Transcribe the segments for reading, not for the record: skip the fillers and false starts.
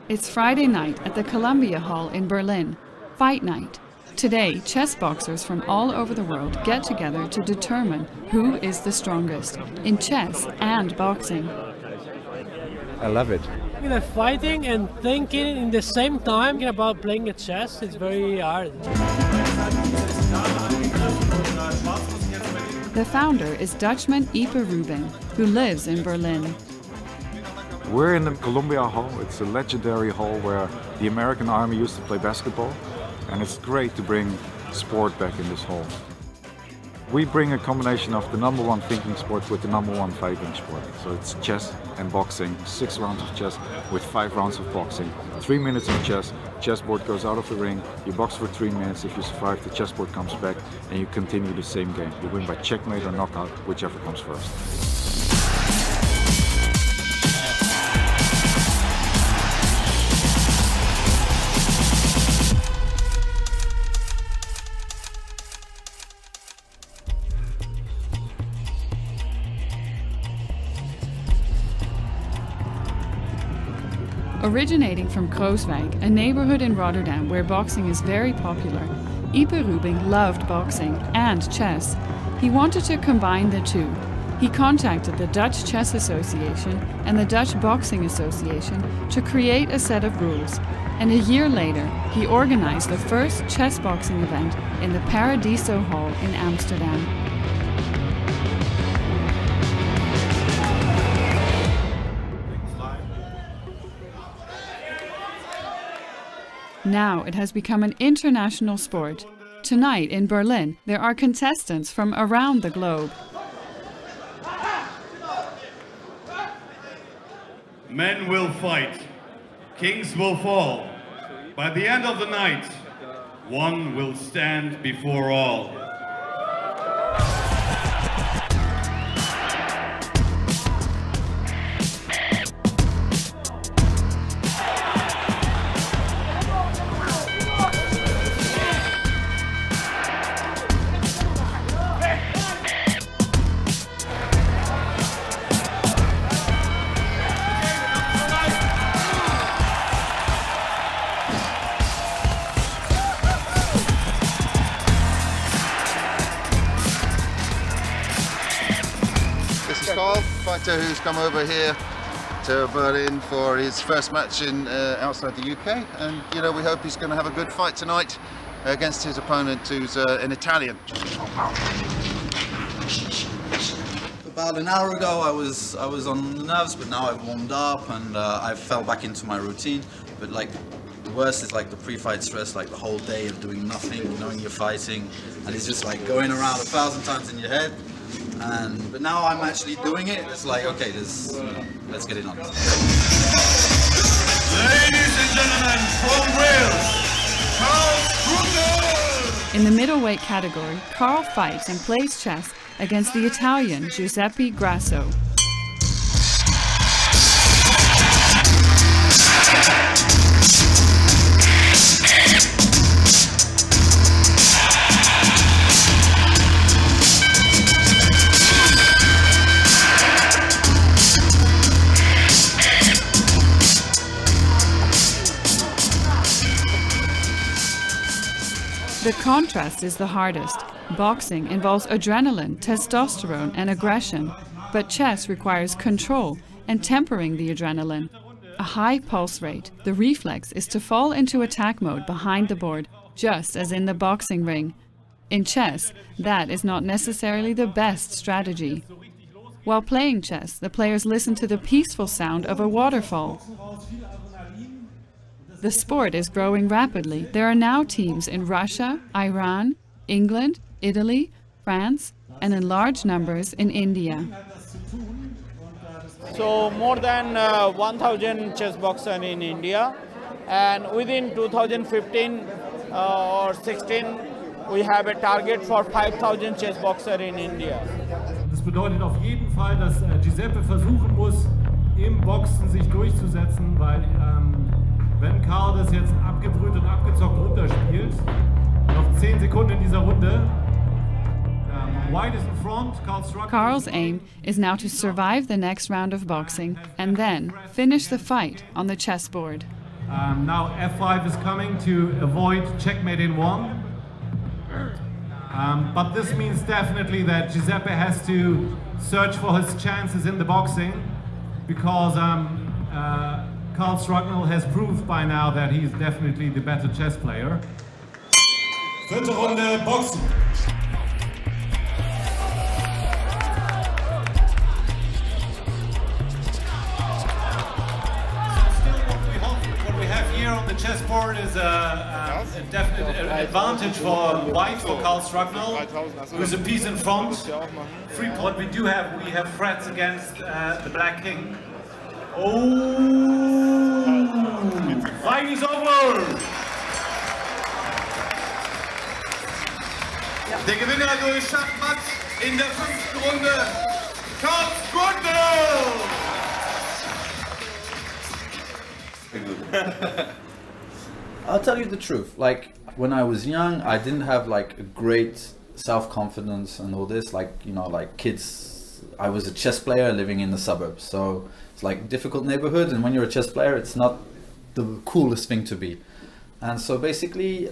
It's Friday night at the Columbia Hall in Berlin, Fight Night. Today, chess boxers from all over the world get together to determine who is the strongest in chess and boxing. I love it. You know, fighting and thinking in the same time about playing a chess, it's very hard. The founder is Dutchman Ieper Rubin, who lives in Berlin. We're in the Columbia Hall. It's a legendary hall where the American Army used to play basketball, and it's great to bring sport back in this hall. We bring a combination of the #1 thinking sport with the #1 fighting sport. So it's chess and boxing, 6 rounds of chess with 5 rounds of boxing. 3 minutes of chess, chessboard goes out of the ring, you box for 3 minutes, if you survive the chessboard comes back and you continue the same game. You win by checkmate or knockout, whichever comes first. Originating from Krooswijk, a neighborhood in Rotterdam where boxing is very popular, Ieper Rubin loved boxing and chess. He wanted to combine the two. He contacted the Dutch Chess Association and the Dutch Boxing Association to create a set of rules, and a year later he organized the first chess boxing event in the Paradiso Hall in Amsterdam. Now it has become an international sport. Tonight in Berlin, there are contestants from around the globe. Men will fight, kings will fall. By the end of the night, one will stand before all. Carl, fighter who's come over here to Berlin for his first match in outside the UK, and you know, we hope he's going to have a good fight tonight against his opponent, who's an Italian. About an hour ago I was on the nerves, but now I've warmed up and I fell back into my routine. But like the worst is like the pre-fight stress, like the whole day of doing nothing, knowing you're fighting, and it's just like going around 1,000 times in your head. But now I'm actually doing it. It's like, okay, let's get it on. Ladies and gentlemen, from Wales, Carl Struthers! In the middleweight category, Carl fights and plays chess against the Italian Giuseppe Grasso. The contrast is the hardest. Boxing involves adrenaline, testosterone, and aggression, but chess requires control and tempering the adrenaline. A high pulse rate. The reflex is to fall into attack mode behind the board, just as in the boxing ring. In chess, that is not necessarily the best strategy. While playing chess, the players listen to the peaceful sound of a waterfall. The sport is growing rapidly. There are now teams in Russia, Iran, England, Italy, France, and in large numbers in India. So more than 1,000 chess boxers in India, and within 2015 or 16 we have a target for 5,000 chess boxers in India. Das bedeutet auf jeden Fall, dass Giuseppe versuchen muss, im Boxen sich durchzusetzen, weil wenn Karl das jetzt abgebrüht und abgezockt runterspielt, noch 10 Sekunden in dieser Runde. White is in front, Karl's aim is now to survive the next round of boxing and then finish the fight on the chessboard. Now F5 is coming to avoid checkmate in 1. But this means definitely that Giuseppe has to search for his chances in the boxing, because Karl Strugnell has proved by now that he's definitely the better chess player. Vierte Runde Boxen. On the chessboard is a definite advantage for White, for Karl Strugnell, who's a piece in front. What we do have, we have threats against the Black King. Oh! Fight is over! Der Gewinner durch Schachmatt in der 5. Runde, Karl Strugnell! I'll tell you the truth, like when I was young I didn't have like a great self-confidence and all this, like, you know, like kids. I was a chess player living in the suburbs, so it's like difficult neighborhood, and when you're a chess player it's not the coolest thing to be. And so basically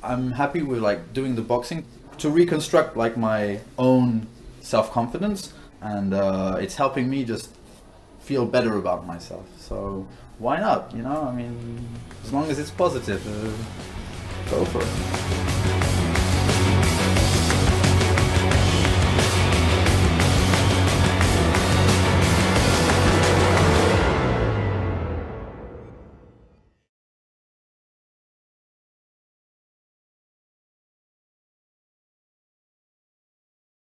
I'm happy with like doing the boxing to reconstruct like my own self-confidence, and it's helping me just feel better about myself. So why not, you know? I mean, as long as it's positive, go for it.